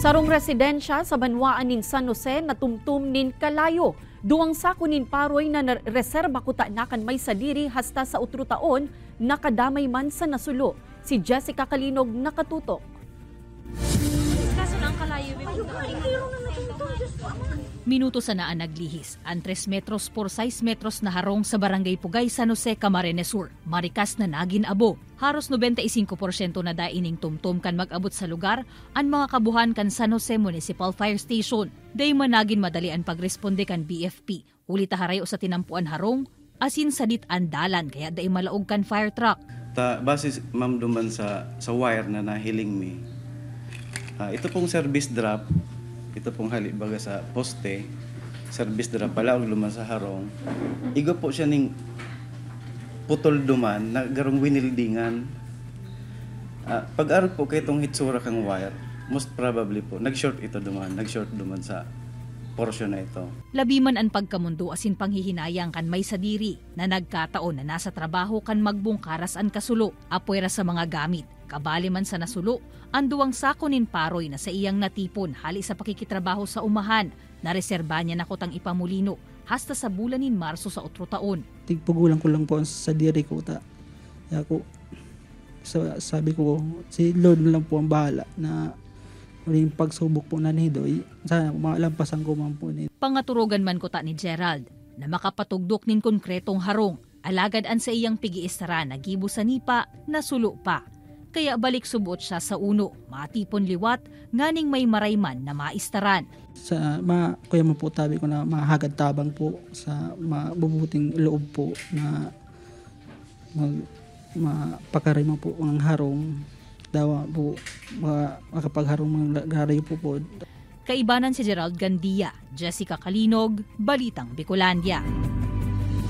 Sarong residensya sa banwaan nin San Jose natumtum nin kalayo. Duwang sako nin paroy na reserba kuta nakan may sadiri hasta sa utro taon nakadamay man sa nasulo. Si Jessica Kalinog nakatutok. Minuto sa naan naglihis, ang 3 metros por 6 metros na harong sa Barangay Pugay, San Jose, Camarines Sur. Marikas na nagin abo. Haros 95% na daining tumtum kan mag-abot sa lugar, ang mga kabuhan kan San Jose Municipal Fire Station. Day man nagin madali ang pagresponde kan BFP. Ulit harayo sa tinampuan harong, asin sadit andalan kaya day malaog kan fire truck. Base ma'am duman sa wire na nahiling mi. Ito pong service drop. Ito pong halibaga sa poste, service drop pala og luman sa harong. Igo po siya ning putol duman na garong winildingan. Pag-arog po kay itong hitsura kang wire, most probably po nag-short duman sa portion na ito. Labi man ang pagkamundo asin panghihinayang kan may sadiri na nagkataon na nasa trabaho kan magbungkaras ang kasulo, apuera sa mga gamit. Kabali man sa nasulo, ang duwang sako nin paroy na sa iyang natipon hali sa pakikitrabaho sa umahan, na reserba niya nakotang ipamulino hasta sa bulan nin Marso sa otro taon. Tigpagulang ko lang po sa diri ko ta. Sabi ko, si Lord lang po ang bahala na yung pagsubok po na nidoy. Sana malampasan ko man po ni. Pangaturugan man ko ta ni Gerald na makapatugdok nin konkretong harong, alagad an sa iyang pigiistara na gibo sa nipa na sulo pa. Kaya balik subot siya sa uno, matipon liwat, nganing may marayman na maistaran. Kuya mo po tabi ko na mahagad tabang po sa mabubuting loob po na mapakaray mo po ang harong. Dawa po, makapagharong mga garayo po. Kaibanan si Gerald Gandia, Jessica Kalinog, Balitang Bicolandia.